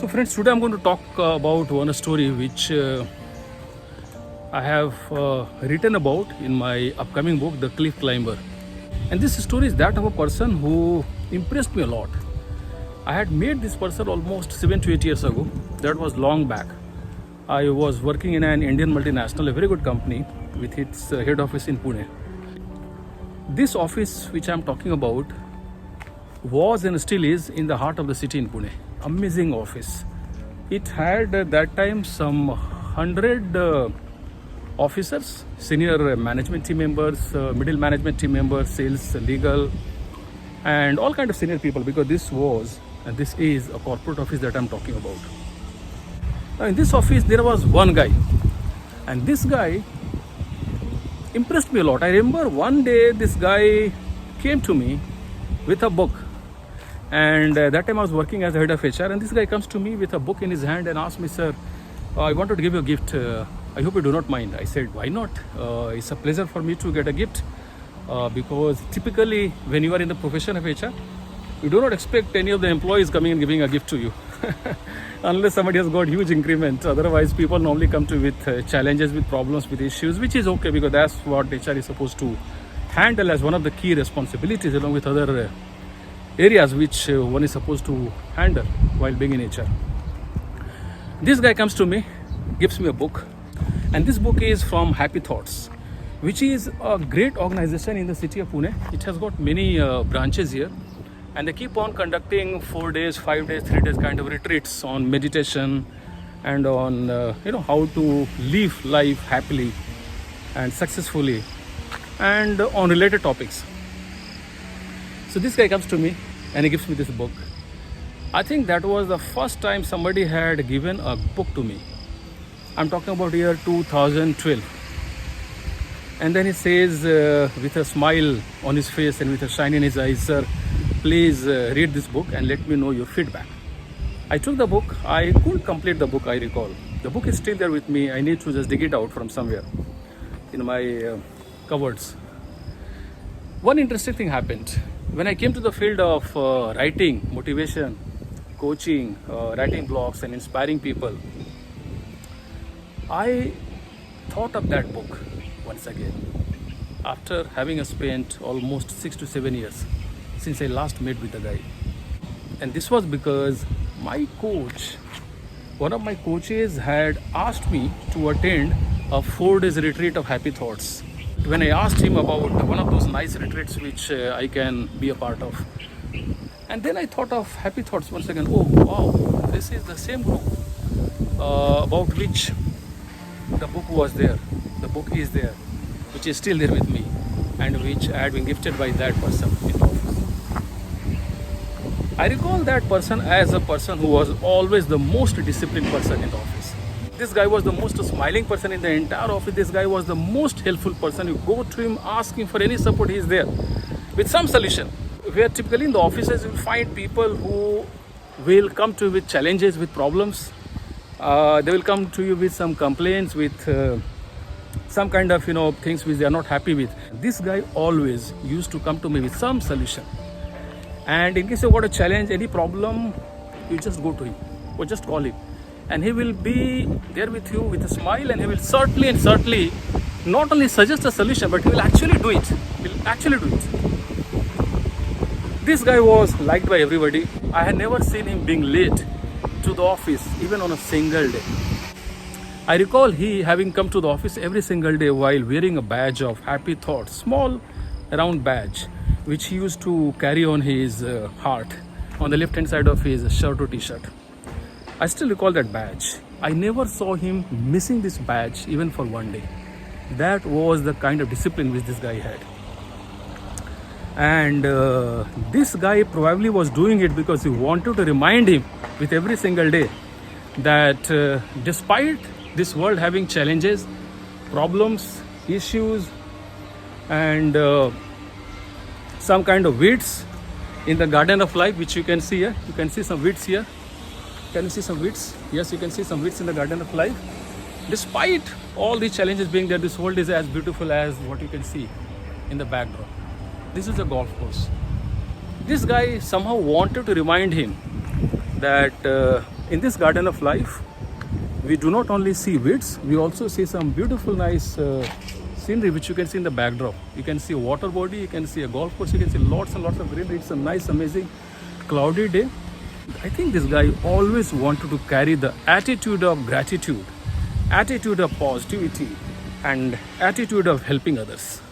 So friends, today I'm going to talk about one story which I have written about in my upcoming book, The Cliff Climber. And this story is that of a person who impressed me a lot. I had met this person almost 7 to 8 years ago. That was long back. I was working in an Indian multinational, a very good company with its head office in Pune. This office which I'm talking about was and still is in the heart of the city in Pune. Amazing office. It had at that time some 100 officers, senior management team members, middle management team members, sales, legal, and all kind of senior people, because this was and this is a corporate office that I'm talking about. Now in this office there was one guy, and this guy impressed me a lot. I remember one day this guy came to me with a book, and that time I was working as the head of HR, and this guy comes to me with a book in his hand and asked me, "Sir, I wanted to give you a gift. I hope you do not mind." I said, "Why not? It's a pleasure for me to get a gift because typically when you are in the profession of HR, you do not expect any of the employees coming and giving a gift to you unless somebody has got huge increment. Otherwise, people normally come to with challenges, with problems, with issues, which is okay because that's what HR is supposed to handle as one of the key responsibilities, along with other areas which one is supposed to handle while being in HR." This guy comes to me, gives me a book, and this book is from Happy Thoughts, which is a great organization in the city of Pune. It has got many branches here, and they keep on conducting 4 days, 5 days, 3 days kind of retreats on meditation and on how to live life happily and successfully, and on related topics. So this guy comes to me and he gives me this book. I think that was the first time somebody had given a book to me. I'm talking about year 2012. And then he says with a smile on his face and with a shine in his eyes, "Sir, please read this book and let me know your feedback." I took the book. I couldn't complete the book, I recall. The book is still there with me. I need to just dig it out from somewhere in my cupboards. One interesting thing happened. When I came to the field of writing, motivation, coaching, writing blogs and inspiring people, I thought of that book once again after having spent almost 6 to 7 years since I last met with the guy. And this was because my coach, one of my coaches, had asked me to attend a 4 days retreat of Happy Thoughts. When I asked him about one of those nice retreats which I can be a part of, and then I thought of Happy Thoughts once again. Oh wow, this is the same group about which the book was there. The book is there, which is still there with me, and which I had been gifted by that person in the office. I recall that person as a person who was always the most disciplined person in the office. This guy was the most smiling person in the entire office. This guy was the most helpful person. You go to him, ask him for any support, he is there with some solution. Where typically in the offices you will find people who will come to you with challenges, with problems. They will come to you with some complaints, with some kind of things which they are not happy with. This guy always used to come to me with some solution. And in case you got a challenge, any problem, you just go to him or just call him, and he will be there with you with a smile, and he will certainly not only suggest a solution, but he will actually do it. This guy was liked by everybody. I had never seen him being late to the office even on a single day. I recall he having come to the office every single day while wearing a badge of Happy Thoughts, small round badge, which he used to carry on his heart on the left hand side of his shirt or t-shirt. I still recall that badge. I never saw him missing this badge even for one day. That was the kind of discipline which this guy had. And this guy probably was doing it because he wanted to remind him with every single day that despite this world having challenges, problems, issues, and some kind of weeds in the garden of life, which you can see here. You can see some weeds here. Can you see some weeds? Yes, you can see some weeds in the garden of life. Despite all these challenges being there, this world is as beautiful as what you can see in the background. This is a golf course. This guy somehow wanted to remind him that In this garden of life, we do not only see weeds, we also see some beautiful, nice scenery which you can see in the backdrop. You can see a water body, you can see a golf course, you can see lots and lots of greenery. It's a nice, amazing, cloudy day. I think this guy always wanted to carry the attitude of gratitude, attitude of positivity, and attitude of helping others.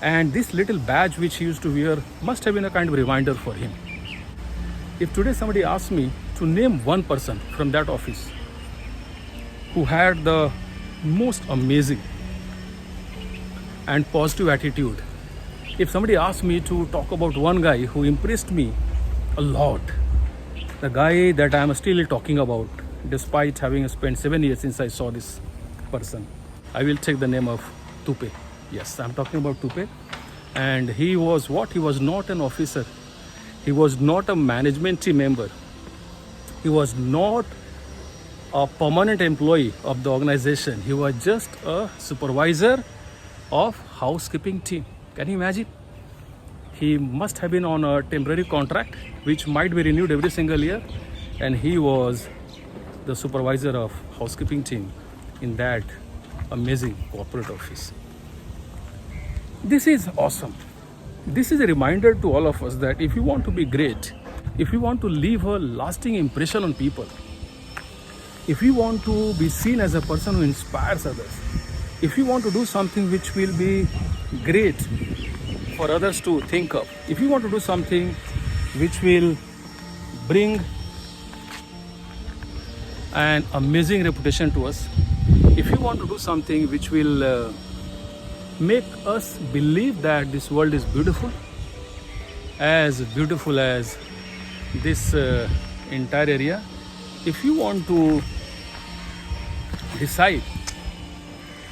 And this little badge which he used to wear must have been a kind of reminder for him. If today somebody asks me to name one person from that office who had the most amazing and positive attitude, if somebody asks me to talk about one guy who impressed me a lot, the guy that I am still talking about, despite having spent 7 years since I saw this person, I will take the name of Tupe. Yes, I'm talking about Tupe. And he was what? He was not an officer. He was not a management team member. He was not a permanent employee of the organization. He was just a supervisor of housekeeping team. Can you imagine? He must have been on a temporary contract which might be renewed every single year, and he was the supervisor of housekeeping team in that amazing corporate office. This is awesome. This is a reminder to all of us that if you want to be great, if you want to leave a lasting impression on people, if you want to be seen as a person who inspires others, if you want to do something which will be great for others to think of, if you want to do something which will bring an amazing reputation to us, if you want to do something which will make us believe that this world is beautiful as this entire area, if you want to decide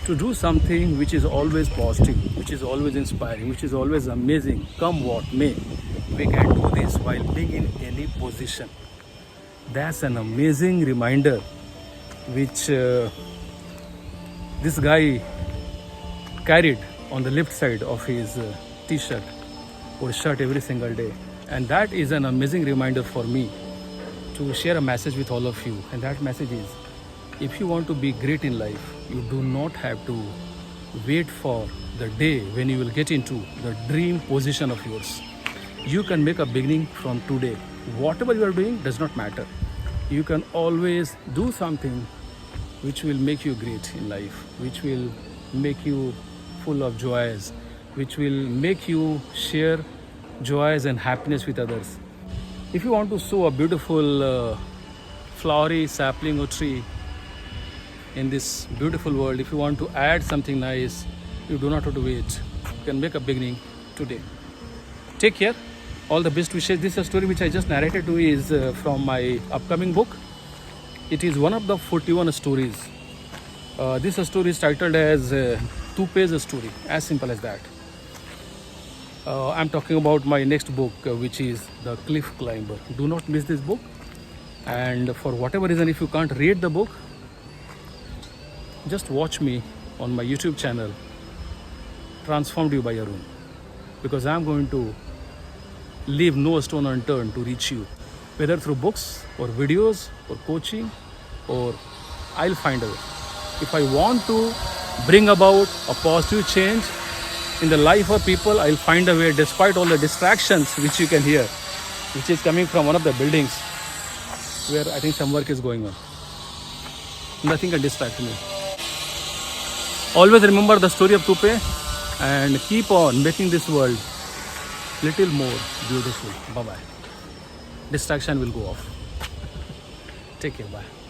to do something which is always positive, which is always inspiring, which is always amazing, come what may, we can do this while being in any position. That's an amazing reminder which this guy carried on the left side of his t-shirt or shirt every single day. And that is an amazing reminder for me to share a message with all of you. And that message is, if you want to be great in life, you do not have to wait for the day when you will get into the dream position of yours. You can make a beginning from today. Whatever you are doing does not matter. You can always do something which will make you great in life, which will make you full of joys, which will make you share joys and happiness with others. If you want to sow a beautiful flowery sapling or tree in this beautiful world, if you want to add something nice, you do not have to wait. You can make a beginning today. Take care. All the best wishes. This is a story which I just narrated to you is from my upcoming book. It is one of the 41 stories. This story is titled as Tupe's Story. As simple as that. I'm talking about my next book, which is The Cliff Climber. Do not miss this book. And for whatever reason, if you can't read the book, just watch me on my YouTube channel, Transformed You by Arun, because I'm going to leave no stone unturned to reach you, whether through books or videos or coaching, or I'll find a way. If I want to bring about a positive change in the life of people, I'll find a way, despite all the distractions which you can hear, which is coming from one of the buildings where I think some work is going on. Nothing can distract me. Always remember the story of Tupe and keep on making this world little more beautiful. Bye-bye. Distraction will go off. Take care. Bye.